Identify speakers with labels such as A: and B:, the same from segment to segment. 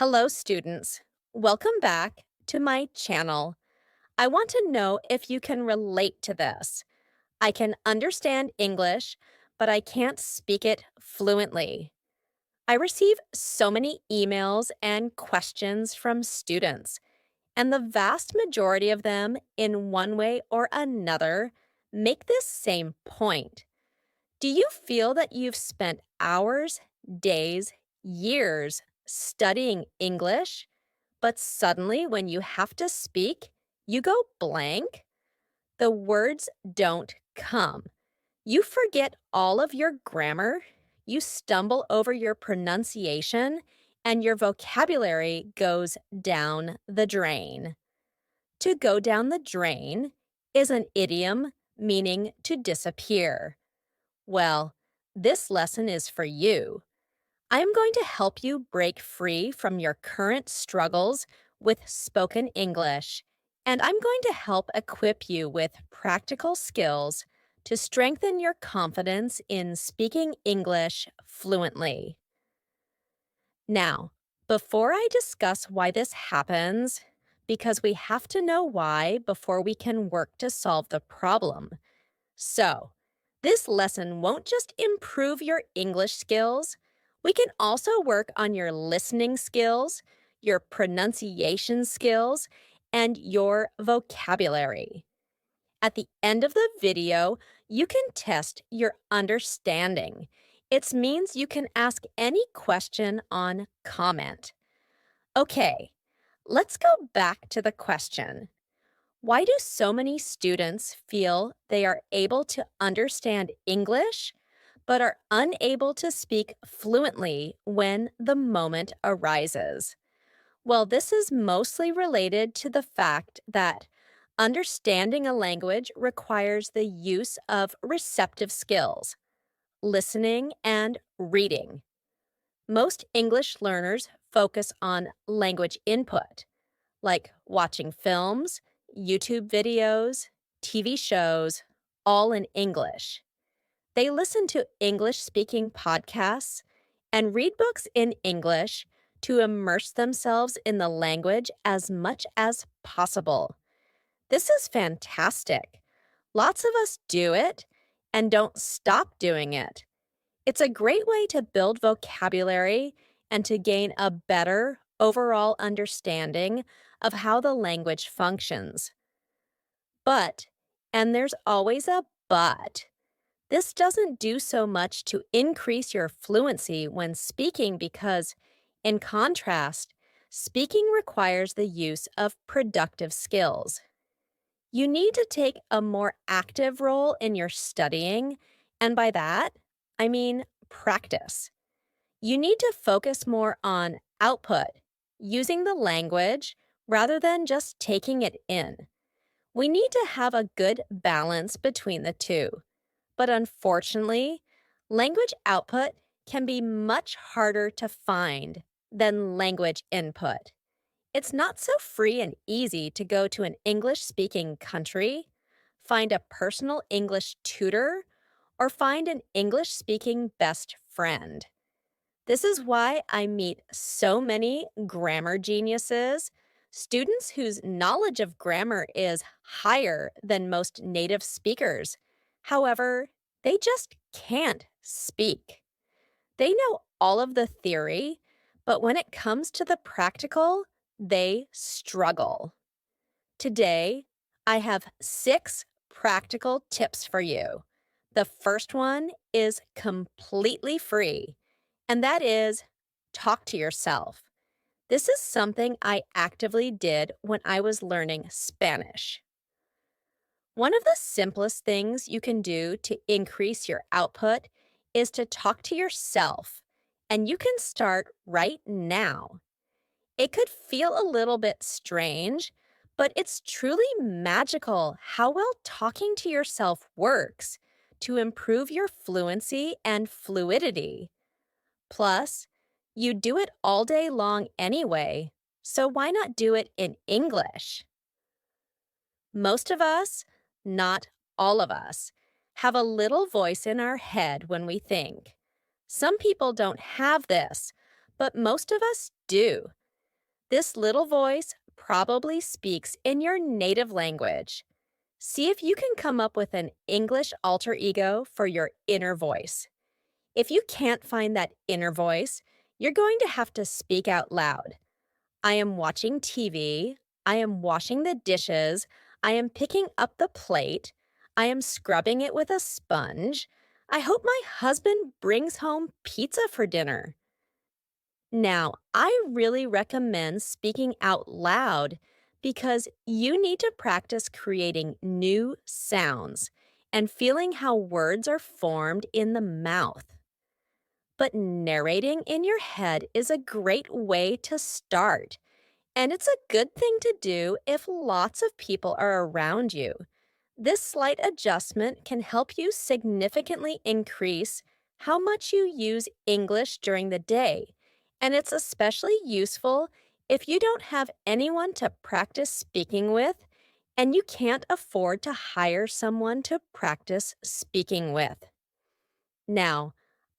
A: Hello, students. Welcome back to my channel. I want to know if you can relate to this. I can understand English, but I can't speak it fluently. I receive so many emails and questions from students, and the vast majority of them, in one way or another, make this same point. Do you feel that you've spent hours, days, years studying English? But suddenly, when you have to speak, you go blank. The words don't come. You forget all of your grammar, you stumble over your pronunciation, and your vocabulary goes down the drain. To go down the drain is an idiom meaning to disappear. Well, this lesson is for you. I am going to help you break free from your current struggles with spoken English, and I'm going to help equip you with practical skills to strengthen your confidence in speaking English fluently. Now, before I discuss why this happens, because we have to know why before we can work to solve the problem. So, this lesson won't just improve your English skills. We can also work on your listening skills, your pronunciation skills, and your vocabulary. At the end of the video, you can test your understanding. It means you can ask any question on comment. Okay, let's go back to the question. Why do so many students feel they are able to understand English but are unable to speak fluently when the moment arises? Well, this is mostly related to the fact that understanding a language requires the use of receptive skills, listening and reading. Most English learners focus on language input like watching films, YouTube videos, TV shows, all in English. They listen to English speaking podcasts and read books in English to immerse themselves in the language as much as possible. This is fantastic. Lots of us do it and don't stop doing it. It's a great way to build vocabulary and to gain a better overall understanding of how the language functions. But, and there's always a but, this doesn't do so much to increase your fluency when speaking because, in contrast, speaking requires the use of productive skills. You need to take a more active role in your studying, and by that, I mean practice. You need to focus more on output, using the language rather than just taking it in. We need to have a good balance between the two. But unfortunately, language output can be much harder to find than language input. It's not so free and easy to go to an English speaking country, find a personal English tutor, or find an English speaking best friend. This is why I meet so many grammar geniuses, students whose knowledge of grammar is higher than most native speakers. However, they just can't speak. They know all of the theory, but when it comes to the practical, they struggle. Today, I have 6 practical tips for you. The first one is completely free, and that is talk to yourself. This is something I actively did when I was learning Spanish. One of the simplest things you can do to increase your output is to talk to yourself, and you can start right now. It could feel a little bit strange, but it's truly magical how well talking to yourself works to improve your fluency and fluidity. Plus, you do it all day long anyway, so why not do it in English? Most of us, not all of us, have a little voice in our head when we think. Some people don't have this, but most of us do. This little voice probably speaks in your native language. See if you can come up with an English alter ego for your inner voice. If you can't find that inner voice, you're going to have to speak out loud. I am watching TV. I am washing the dishes. I am picking up the plate. I am scrubbing it with a sponge. I hope my husband brings home pizza for dinner. Now, I really recommend speaking out loud because you need to practice creating new sounds and feeling how words are formed in the mouth. But narrating in your head is a great way to start, and it's a good thing to do if lots of people are around you. This slight adjustment can help you significantly increase how much you use English during the day, and it's especially useful if you don't have anyone to practice speaking with and you can't afford to hire someone to practice speaking with. Now,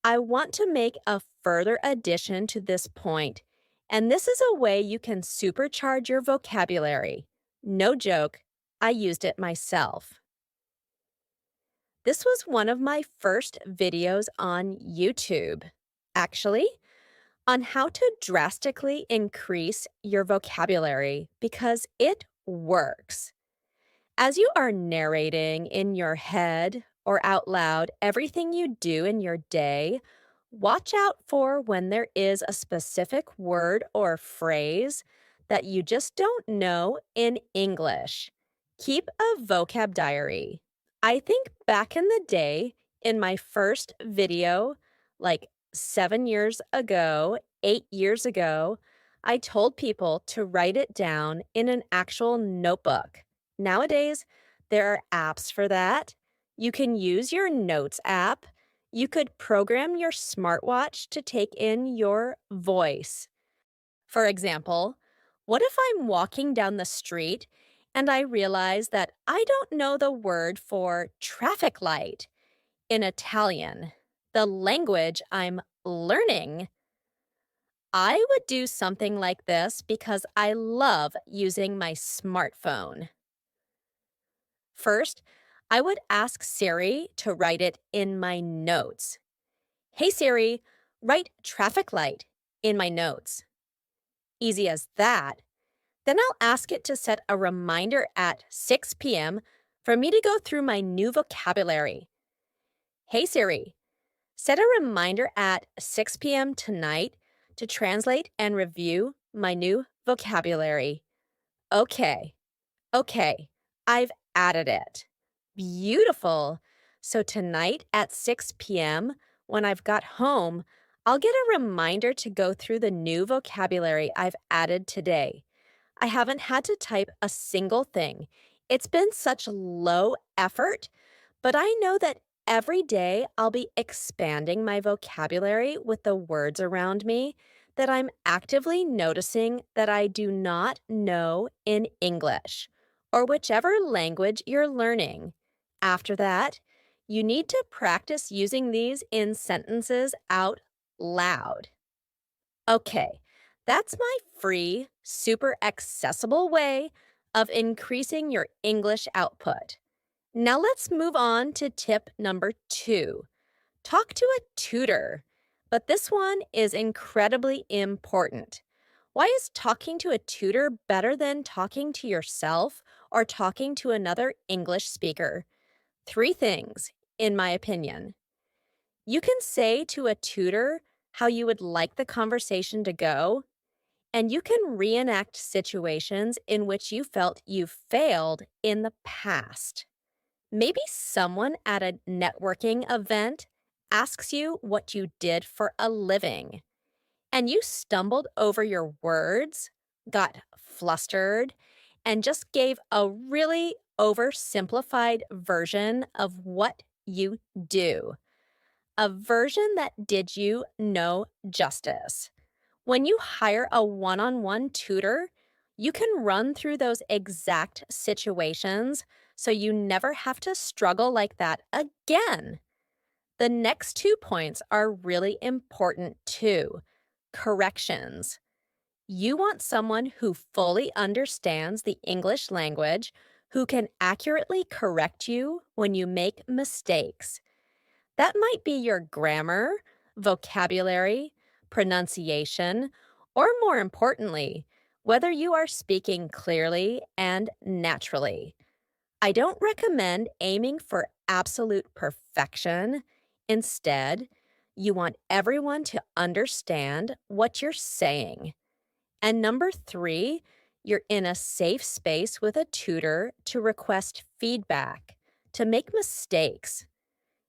A: I want to make a further addition to this point, and this is a way you can supercharge your vocabulary. No joke, I used it myself. This was one of my first videos on YouTube, actually, on how to drastically increase your vocabulary because it works. As you are narrating in your head or out loud everything you do in your day, watch out for when there is a specific word or phrase that you just don't know in English. Keep a vocab diary. I think back in the day, in my first video, like 7 years ago, 8 years ago, I told people to write it down in an actual notebook. Nowadays, there are apps for that. You can use your Notes app. You could program your smartwatch to take in your voice. For example, what if I'm walking down the street and I realize that I don't know the word for traffic light in Italian, the language I'm learning? I would do something like this because I love using my smartphone. First, I would ask Siri to write it in my notes. Hey Siri, write traffic light in my notes. Easy as that. Then I'll ask it to set a reminder at 6 p.m. for me to go through my new vocabulary. Hey Siri, set a reminder at 6 p.m. tonight to translate and review my new vocabulary. Okay. Okay, I've added it. Beautiful. So tonight at 6 p.m., when I've got home, I'll get a reminder to go through the new vocabulary I've added today. I haven't had to type a single thing. It's been such low effort, but I know that every day I'll be expanding my vocabulary with the words around me that I'm actively noticing that I do not know in English or whichever language you're learning. After that, you need to practice using these in sentences out loud. Okay, that's my free, super accessible way of increasing your English output. Now let's move on to tip number 2. Talk to a tutor. But this one is incredibly important. Why is talking to a tutor better than talking to yourself or talking to another English speaker? 3 things, in my opinion. You can say to a tutor how you would like the conversation to go, and you can reenact situations in which you felt you failed in the past. Maybe someone at a networking event asks you what you did for a living, and you stumbled over your words, got flustered, and just gave a really oversimplified version of what you do, a version that did you no justice. When you hire a one-on-one tutor, you can run through those exact situations so you never have to struggle like that again. The next 2 points are really important too. Corrections. You want someone who fully understands the English language, who can accurately correct you when you make mistakes. That might be your grammar, vocabulary, pronunciation, or more importantly, whether you are speaking clearly and naturally. I don't recommend aiming for absolute perfection. Instead, you want everyone to understand what you're saying. And number three, you're in a safe space with a tutor to request feedback, to make mistakes.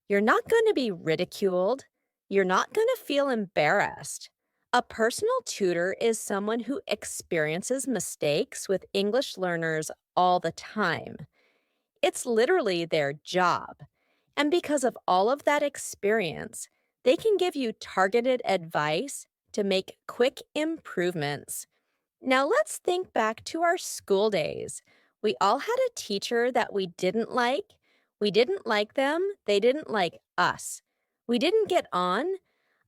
A: You're not going to be ridiculed. You're not going to feel embarrassed. A personal tutor is someone who experiences mistakes with English learners all the time. It's literally their job. And because of all of that experience, they can give you targeted advice to make quick improvements. Now let's think back to our school days. We all had a teacher that we didn't like. We didn't like them. They didn't like us. We didn't get on.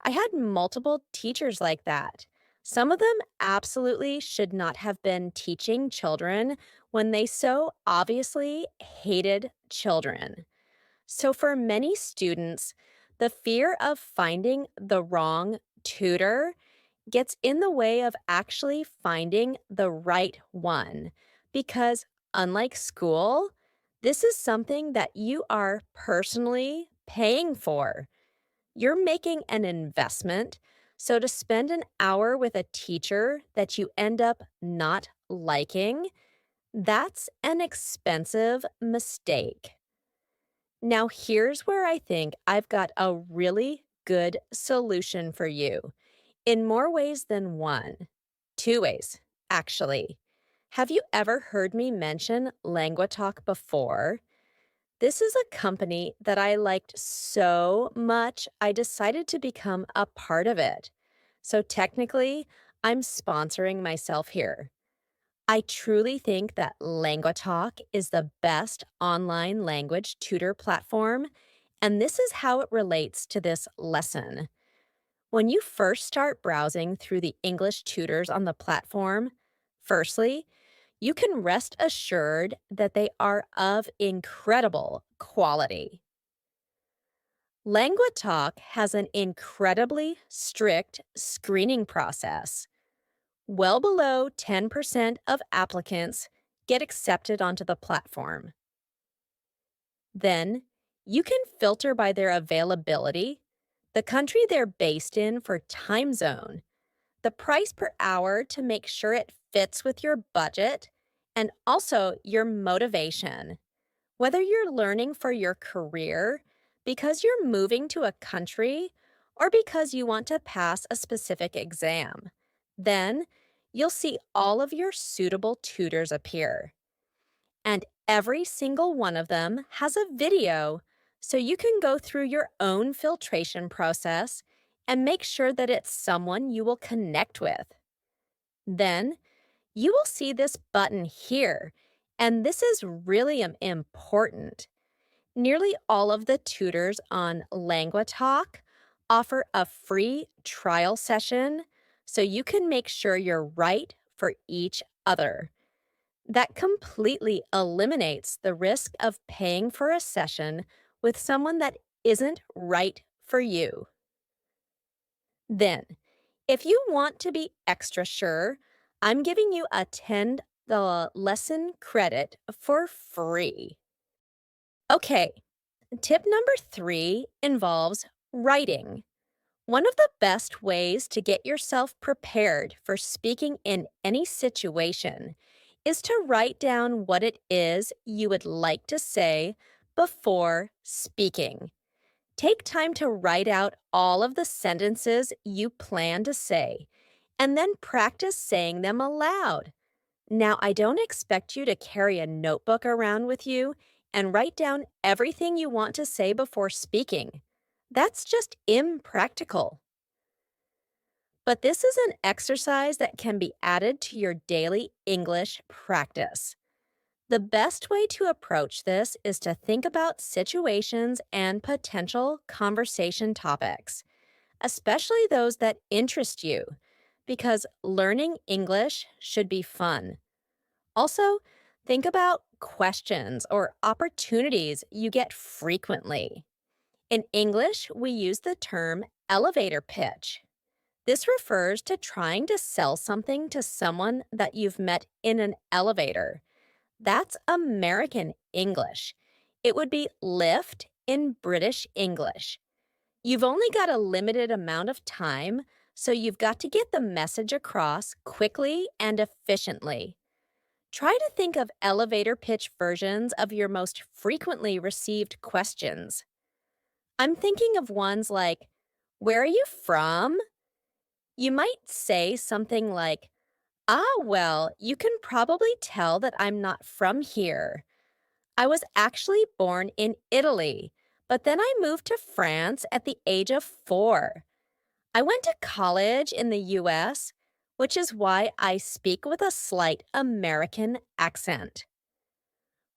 A: I had multiple teachers like that. Some of them absolutely should not have been teaching children when they so obviously hated children. So, for many students, the fear of finding the wrong tutor gets in the way of actually finding the right one. Because, unlike school, this is something that you are personally paying for. You're making an investment. So, to spend an hour with a teacher that you end up not liking, that's an expensive mistake. Now, here's where I think I've got a really good solution for you in more ways than one. Two ways, actually. Have you ever heard me mention LanguaTalk before? This is a company that I liked so much, I decided to become a part of it. So technically, I'm sponsoring myself here. I truly think that LanguaTalk is the best online language tutor platform, and this is how it relates to this lesson. When you first start browsing through the English tutors on the platform, firstly, you can rest assured that they are of incredible quality. LanguaTalk has an incredibly strict screening process. Well below 10% of applicants get accepted onto the platform. Then, you can filter by their availability, the country they're based in for time zone, the price per hour to make sure it fits with your budget, and also your motivation. Whether you're learning for your career, because you're moving to a country, or because you want to pass a specific exam, then you'll see all of your suitable tutors appear. And every single one of them has a video, so you can go through your own filtration process and make sure that it's someone you will connect with. Then you will see this button here, and this is really important. Nearly all of the tutors on LanguaTalk offer a free trial session so you can make sure you're right for each other. That completely eliminates the risk of paying for a session with someone that isn't right for you. Then, if you want to be extra sure, I'm giving you a $10 lesson credit for free. Okay, tip number 3 involves writing. One of the best ways to get yourself prepared for speaking in any situation is to write down what it is you would like to say before speaking. Take time to write out all of the sentences you plan to say, and then practice saying them aloud. Now, I don't expect you to carry a notebook around with you and write down everything you want to say before speaking. That's just impractical. But this is an exercise that can be added to your daily English practice. The best way to approach this is to think about situations and potential conversation topics, especially those that interest you. because learning English should be fun. Also, think about questions or opportunities you get frequently. In English, we use the term elevator pitch. This refers to trying to sell something to someone that you've met in an elevator. That's American English. It would be lift in British English. You've only got a limited amount of time, so you've got to get the message across quickly and efficiently. Try to think of elevator pitch versions of your most frequently received questions. I'm thinking of ones like, "Where are you from?" You might say something like, well, you can probably tell that I'm not from here. I was actually born in Italy, but then I moved to France at the age of 4. I went to college in the US, which is why I speak with a slight American accent.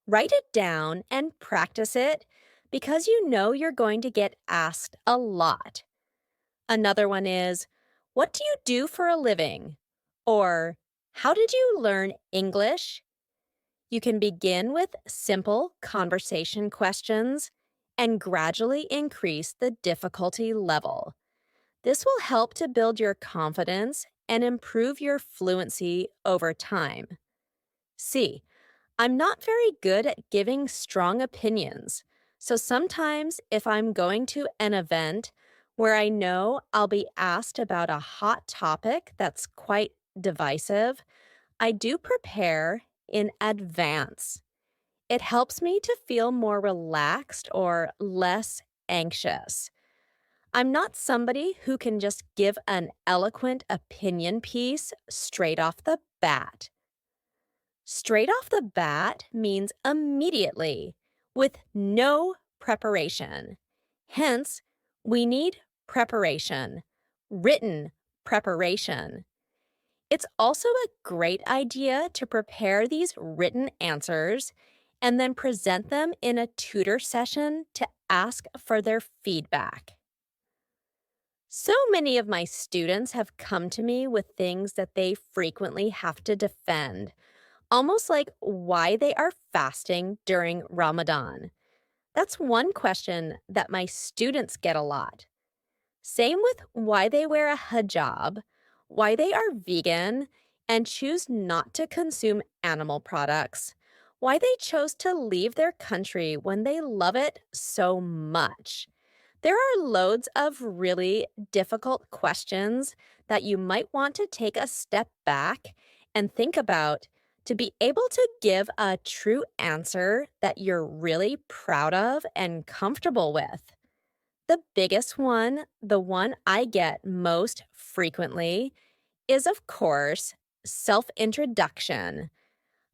A: Write it down and practice it because you know you're going to get asked a lot. Another one is, "What do you do for a living?" Or, "How did you learn English?" You can begin with simple conversation questions and gradually increase the difficulty level. This will help to build your confidence and improve your fluency over time. C. I'm not very good at giving strong opinions, so sometimes if I'm going to an event where I know I'll be asked about a hot topic that's quite divisive, I do prepare in advance. It helps me to feel more relaxed or less anxious. I'm not somebody who can just give an eloquent opinion piece straight off the bat. Straight off the bat means immediately, with no preparation. Hence, we need preparation, written preparation. It's also a great idea to prepare these written answers and then present them in a tutor session to ask for their feedback. So many of my students have come to me with things that they frequently have to defend, almost like why they are fasting during Ramadan. That's one question that my students get a lot. Same with why they wear a hijab, why they are vegan, and choose not to consume animal products, why they chose to leave their country when they love it so much. There are loads of really difficult questions that you might want to take a step back and think about to be able to give a true answer that you're really proud of and comfortable with. The biggest one, the one I get most frequently, is of course self introduction.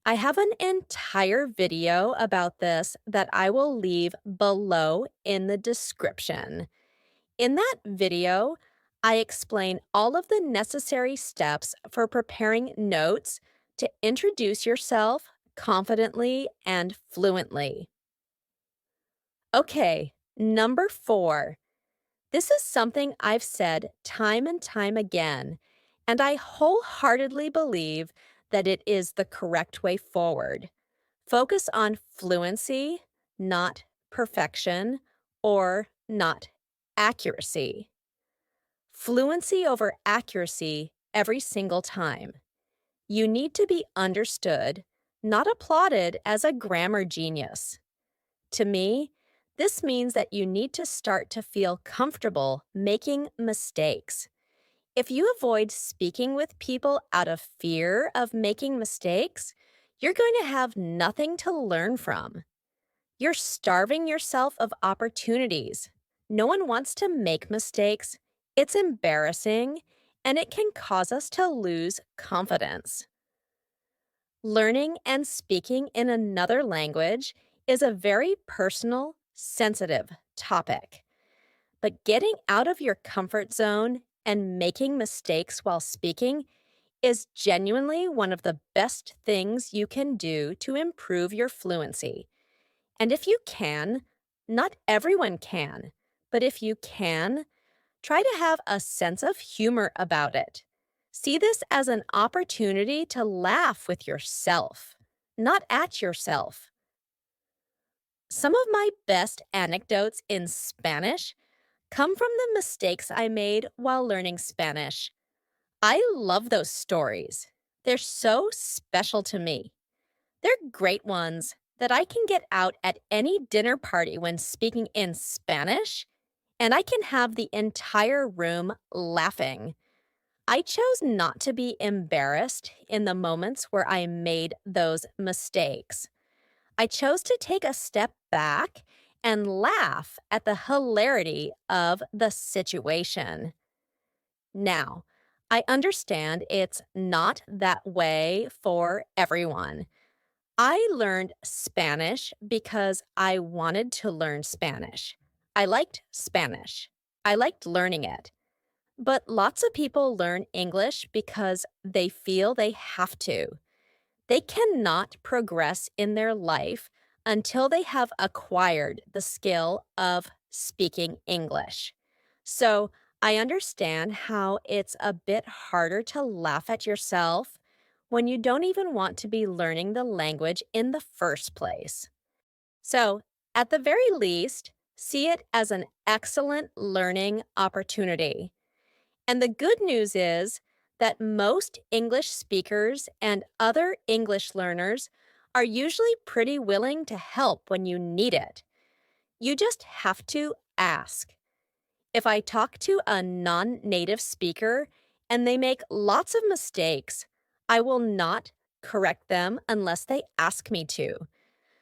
A: I have an entire video about this that I will leave below in the description. In that video, I explain all of the necessary steps for preparing notes to introduce yourself confidently and fluently. Okay, number 4. This is something I've said time and time again, and I wholeheartedly believe that it is the correct way forward. Focus on fluency, not perfection, or not accuracy. Fluency over accuracy every single time. You need to be understood, not applauded as a grammar genius. To me, this means that you need to start to feel comfortable making mistakes. If you avoid speaking with people out of fear of making mistakes, you're going to have nothing to learn from. You're starving yourself of opportunities. No one wants to make mistakes. It's embarrassing, and it can cause us to lose confidence. Learning and speaking in another language is a very personal, sensitive topic. But getting out of your comfort zone and making mistakes while speaking is genuinely one of the best things you can do to improve your fluency. And if you can, not everyone can, but if you can, try to have a sense of humor about it. See this as an opportunity to laugh with yourself, not at yourself. Some of my best anecdotes in Spanish come from the mistakes I made while learning Spanish. I love those stories. They're so special to me. They're great ones that I can get out at any dinner party when speaking in Spanish, and I can have the entire room laughing. I chose not to be embarrassed in the moments where I made those mistakes. I chose to take a step back and laugh at the hilarity of the situation. Now, I understand it's not that way for everyone. I learned Spanish because I wanted to learn Spanish. I liked Spanish. I liked learning it. But lots of people learn English because they feel they have to. They cannot progress in their life until they have acquired the skill of speaking English. So I understand how it's a bit harder to laugh at yourself when you don't even want to be learning the language in the first place. So, at the very least, see it as an excellent learning opportunity. And the good news is that most English speakers and other English learners are usually pretty willing to help when you need it. You just have to ask. If I talk to a non native speaker and they make lots of mistakes, I will not correct them unless they ask me to.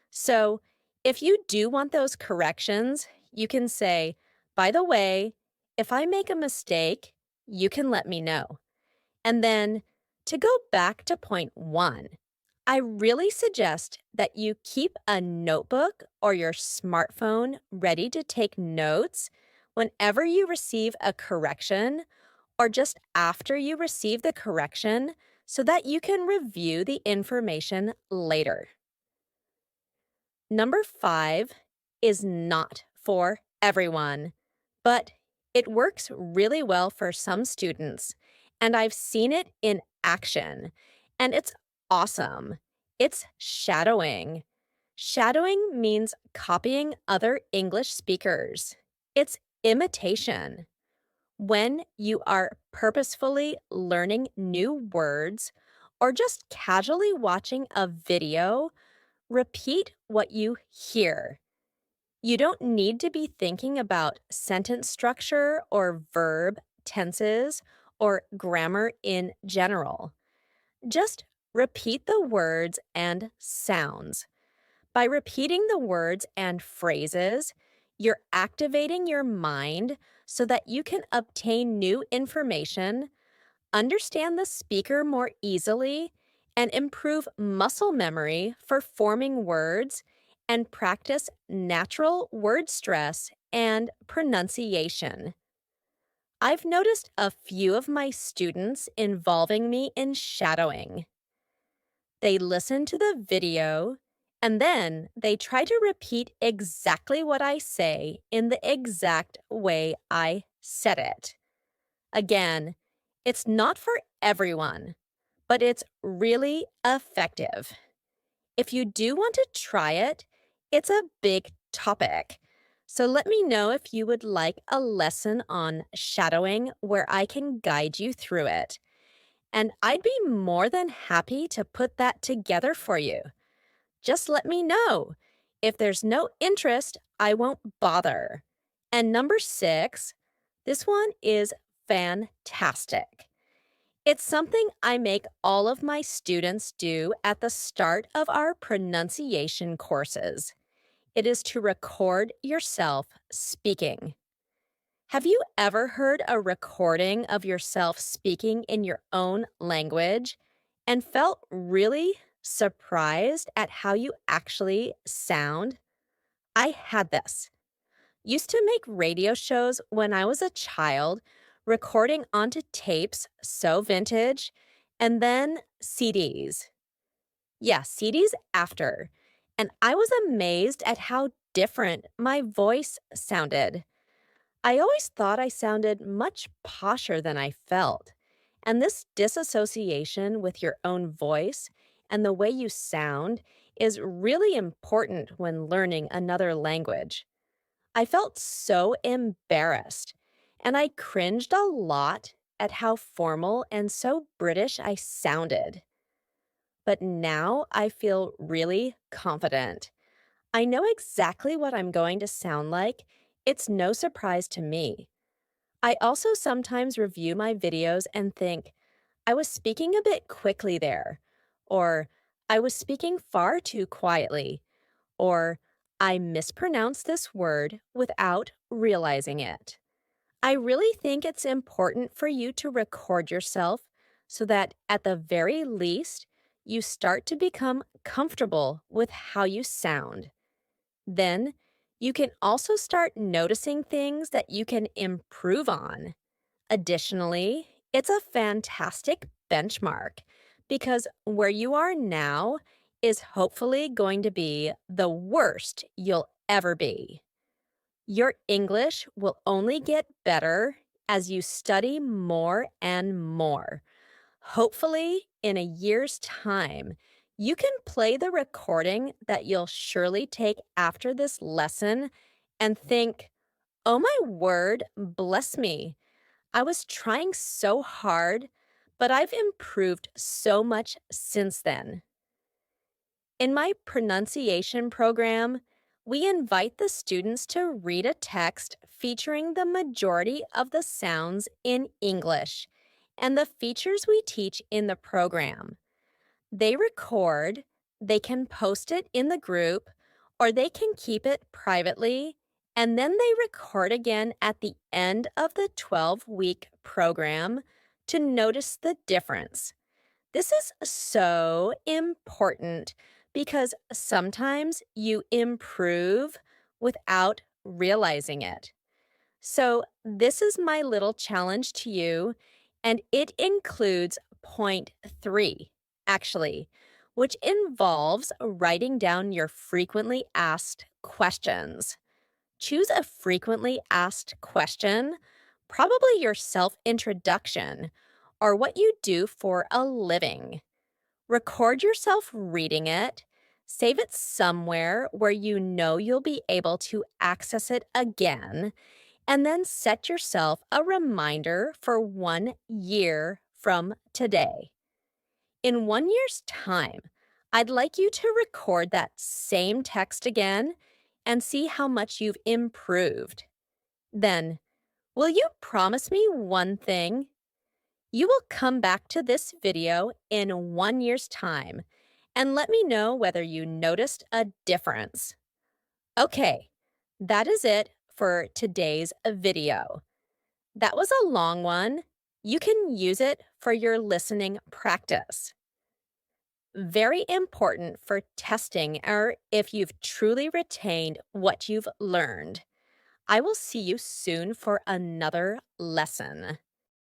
A: So, if you do want those corrections, you can say, by the way, if I make a mistake, you can let me know. And then to go back to point one, I really suggest that you keep a notebook or your smartphone ready to take notes whenever you receive a correction or just after you receive the correction so that you can review the information later. Number 5 is not for everyone, but it works really well for some students, and I've seen it in action, and it's awesome. It's shadowing. Shadowing means copying other English speakers. It's imitation. When you are purposefully learning new words or just casually watching a video, repeat what you hear. You don't need to be thinking about sentence structure or verb tenses or grammar in general. Just repeat the words and sounds. By repeating the words and phrases, you're activating your mind so that you can obtain new information, understand the speaker more easily, and improve muscle memory for forming words and practice natural word stress and pronunciation. I've noticed a few of my students involving me in shadowing. They listen to the video and then they try to repeat exactly what I say in the exact way I said it. Again, it's not for everyone, but it's really effective. If you do want to try it, it's a big topic. So let me know if you would like a lesson on shadowing where I can guide you through it. And I'd be more than happy to put that together for you. Just let me know. If there's no interest, I won't bother. And number 6, this one is fantastic. It's something I make all of my students do at the start of our pronunciation courses. It is to record yourself speaking. Have you ever heard a recording of yourself speaking in your own language and felt really surprised at how you actually sound? I had this. Used to make radio shows when I was a child, recording onto tapes, so vintage, and then CDs. Yeah, CDs after. And I was amazed at how different my voice sounded. I always thought I sounded much posher than I felt. And this disassociation with your own voice and the way you sound is really important when learning another language. I felt so embarrassed, and I cringed a lot at how formal and so British I sounded. But now I feel really confident. I know exactly what I'm going to sound like. It's no surprise to me. I also sometimes review my videos and think, I was speaking a bit quickly there, or I was speaking far too quietly, or I mispronounced this word without realizing it. I really think it's important for you to record yourself so that at the very least, you start to become comfortable with how you sound. Then, you can also start noticing things that you can improve on. Additionally, it's a fantastic benchmark because where you are now is hopefully going to be the worst you'll ever be. Your English will only get better as you study more and more. Hopefully, in a year's time, you can play the recording that you'll surely take after this lesson and think, oh my word, bless me. I was trying so hard, but I've improved so much since then. In my pronunciation program, we invite the students to read a text featuring the majority of the sounds in English and the features we teach in the program. They record, they can post it in the group, or they can keep it privately, and then they record again at the end of the 12-week program to notice the difference. This is so important because sometimes you improve without realizing it. So, this is my little challenge to you, and it includes point 3, actually, which involves writing down your frequently asked questions. Choose a frequently asked question, probably your self introduction, or what you do for a living. Record yourself reading it, save it somewhere where you know you'll be able to access it again, and then set yourself a reminder for 1 year from today. In 1 year's time, I'd like you to record that same text again and see how much you've improved. Then, will you promise me one thing? You will come back to this video in 1 year's time and let me know whether you noticed a difference. Okay, that is it for today's video. That was a long one. You can use it for your listening practice. Very important for testing or if you've truly retained what you've learned. I will see you soon for another lesson.